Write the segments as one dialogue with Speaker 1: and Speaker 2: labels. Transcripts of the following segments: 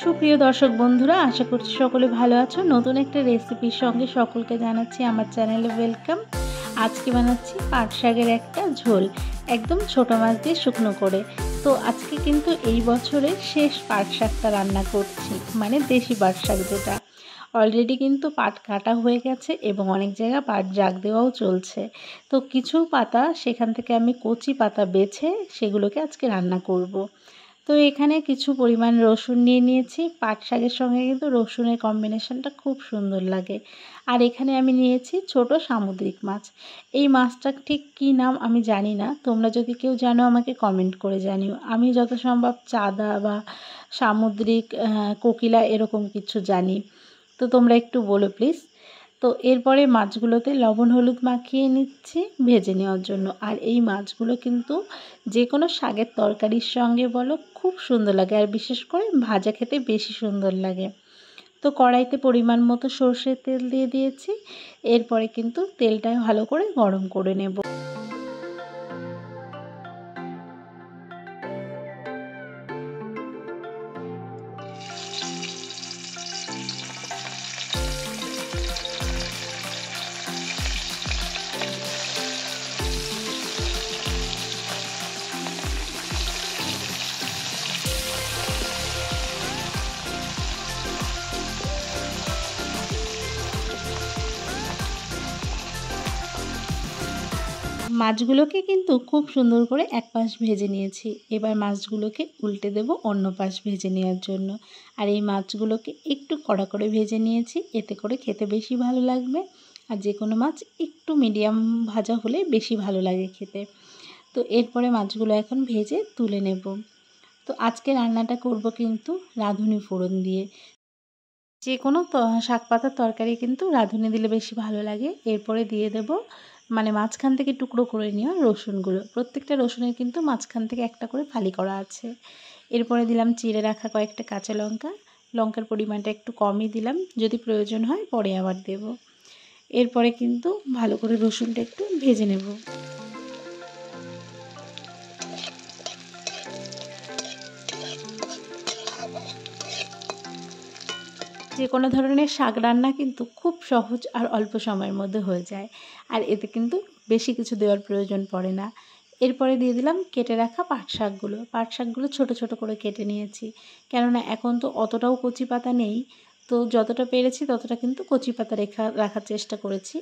Speaker 1: সুপ্রিয় দর্শক বন্ধুরা, আশা করছি সকলে ভালো আছো। নতুন একটা রেসিপির সঙ্গে সকলকে জানাচ্ছি আমার চ্যানেলে ওয়েলকাম। আজকে বানাচ্ছি পাট শাকের একটা ঝোল, একদম ছোটো মাছ দিয়ে শুকনো করে। তো আজকে কিন্তু এই বছরের শেষ পাট শাকটা রান্না করছি, মানে দেশি পাট শাক যেটা। অলরেডি কিন্তু পাট কাটা হয়ে গেছে এবং অনেক জায়গায় পাট জাগ দেওয়াও চলছে। তো কিছু পাতা সেখান থেকে আমি কচি পাতা বেছে সেগুলোকে আজকে রান্না করব। তো এখানে কিছু পরিমাণ রসুন নিয়ে নিয়েছি। পাট শাকের সঙ্গে কিন্তু রসুনের কম্বিনেশনটা খুব সুন্দর লাগে। আর এখানে আমি নিয়েছি ছোট সামুদ্রিক মাছ। এই মাছটা ঠিক কী নাম আমি জানি না, তোমরা যদি কেউ জানো আমাকে কমেন্ট করে জানিও। আমি যত সম্ভব চাদা বা সামুদ্রিক কোকিলা এরকম কিছু জানি, তো তোমরা একটু বলো প্লিজ। তো এরপরে মাছগুলোতে লবণ হলুদ মাখিয়ে নিচ্ছি ভেজে নেওয়ার জন্য। আর এই মাছগুলো কিন্তু যে কোনো শাকের তরকারির সঙ্গে বলো খুব সুন্দর লাগে, আর বিশেষ করে ভাজা খেতে বেশি সুন্দর লাগে। তো কড়াইতে পরিমাণ মতো সর্ষের তেল দিয়ে দিয়েছি। এরপরে কিন্তু তেলটা ভালো করে গরম করে নেব। মাছগুলোকে কিন্তু খুব সুন্দর করে এক পাশ ভেজে নিয়েছি। এবার মাছগুলোকে উল্টে দেব অন্য পাশ ভেজে নেওয়ার জন্য। আর এই মাছগুলোকে একটু কড়া করে ভেজে নিয়েছি, এতে করে খেতে বেশি ভালো লাগবে। আর যে কোনো মাছ একটু মিডিয়াম ভাজা হলে বেশি ভালো লাগে খেতে। তো এরপরে মাছগুলো এখন ভেজে তুলে নেব। তো আজকে রান্নাটা করব কিন্তু রাঁধুনি ফোড়ন দিয়ে। যে কোনো শাক পাতার তরকারি কিন্তু রাঁধুনি দিলে বেশি ভালো লাগে। এরপরে দিয়ে দেব মানে মাঝখান থেকে টুকরো করে নেওয়া রসুনগুলো। প্রত্যেকটা রসুনের কিন্তু মাঝখান থেকে একটা করে ফালি করা আছে। এরপরে দিলাম চিড়ে রাখা কয়েকটা কাঁচা লঙ্কা। লঙ্কার পরিমাণটা একটু কমই দিলাম, যদি প্রয়োজন হয় পরে আবার দেব। এরপরে কিন্তু ভালো করে রসুনটা একটু ভেজে নেব। যে কোনো ধরনের শাক রান্না কিন্তু খুব সহজ আর অল্প সময়ের মধ্যে হয়ে যায়, আর এতে কিন্তু বেশি কিছু দেওয়ার প্রয়োজন পড়ে না। এরপরে দিয়ে দিলাম কেটে রাখা পাট শাকগুলো। পাট শাকগুলো ছোটো ছোটো করে কেটে নিয়েছি, কেননা এখন তো অতটাও কচি পাতা নেই। তো যতটা পেরেছি ততটা কিন্তু কচি পাতা রাখার চেষ্টা করেছি।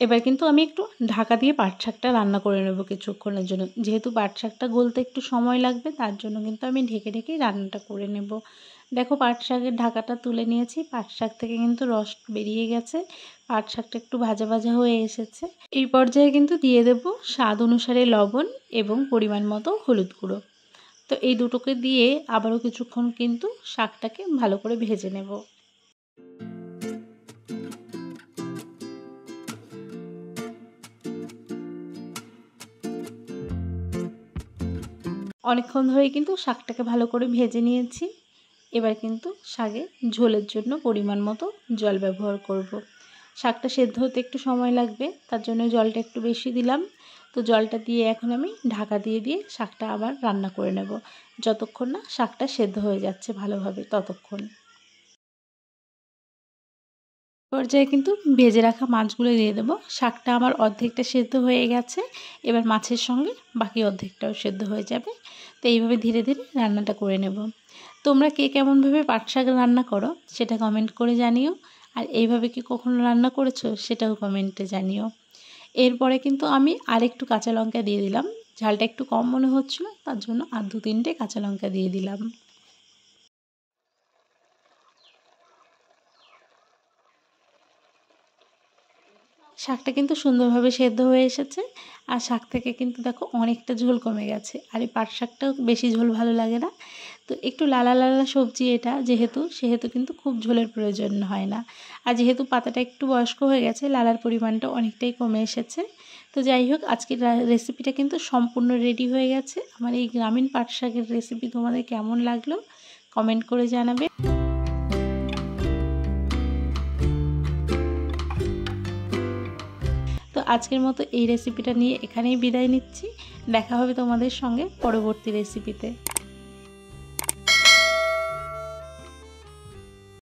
Speaker 1: এবার কিন্তু আমি একটু ঢাকা দিয়ে পাট শাকটা রান্না করে নেব কিছুক্ষণের জন্য। যেহেতু পাট শাকটা গলতে একটু সময় লাগবে, তার জন্য কিন্তু আমি ঢেকে ঢেকেই রান্নাটা করে নেব। দেখো পাট শাকের ঢাকাটা তুলে নিয়েছি। পাট শাক থেকে কিন্তু রস বেরিয়ে গেছে, পাট শাকটা একটু ভাজা ভাজা হয়ে এসেছে। এই পর্যায়ে কিন্তু দিয়ে দেব স্বাদ অনুসারে লবণ এবং পরিমাণ মতো হলুদ গুঁড়ো। তো এই দুটোকে দিয়ে আবারও কিছুক্ষণ কিন্তু শাকটাকে ভালো করে ভেজে নেব। অনেকক্ষণ ধরেই কিন্তু শাকটাকে ভালো করে ভেজে নিয়েছি। এবার কিন্তু শাকে ঝোলের জন্য পরিমাণ মতো জল ব্যবহার করব। শাকটা সেদ্ধ হতে একটু সময় লাগবে, তার জন্য জলটা একটু বেশি দিলাম। তো জলটা দিয়ে এখন আমি ঢাকা দিয়ে দিয়ে শাকটা আবার রান্না করে নেব, যতক্ষণ না শাকটা সেদ্ধ হয়ে যাচ্ছে ভালোভাবে ততক্ষণ। পর্যায়ে কিন্তু ভেজে রাখা মাছগুলো দিয়ে দেবো। শাকটা আমার অর্ধেকটা সেদ্ধ হয়ে গেছে, এবার মাছের সঙ্গে বাকি অর্ধেকটাও সেদ্ধ হয়ে যাবে। তো এইভাবে ধীরে ধীরে রান্নাটা করে নেব। তোমরা কে কেমনভাবে পাট শাক রান্না করো সেটা কমেন্ট করে জানিও। আর এইভাবে কি কখনো রান্না করেছো সেটাও কমেন্টে জানিও। এরপরে কিন্তু আমি আরেকটু কাঁচা লঙ্কা দিয়ে দিলাম। ঝালটা একটু কম মনে হচ্ছিলো, তার জন্য আর 2-3টে কাঁচা লঙ্কা দিয়ে দিলাম। শাকটা কিন্তু সুন্দরভাবে সেদ্ধ হয়ে এসেছে। আর শাক থেকে কিন্তু দেখো অনেকটা ঝোল কমে গেছে। আর এই পাট শাকটাও বেশি ঝোল ভালো লাগে না। তো একটু লালা লালা সবজি এটা সেহেতু কিন্তু খুব ঝোলের প্রয়োজন হয় না। আর যেহেতু পাতাটা একটু বয়স্ক হয়ে গেছে, লালার পরিমাণটা অনেকটাই কমে এসেছে। তো যাই হোক, আজকের রেসিপিটা কিন্তু সম্পূর্ণ রেডি হয়ে গেছে। আমার এই গ্রামীণ পাট শাকের রেসিপি তোমাদের কেমন লাগলো কমেন্ট করে জানাবে। তো আজকের মতো এই রেসিপিটা নিয়ে এখানেই বিদায় নিচ্ছি। দেখা হবে তোমাদের সঙ্গে পরবর্তী রেসিপিতে।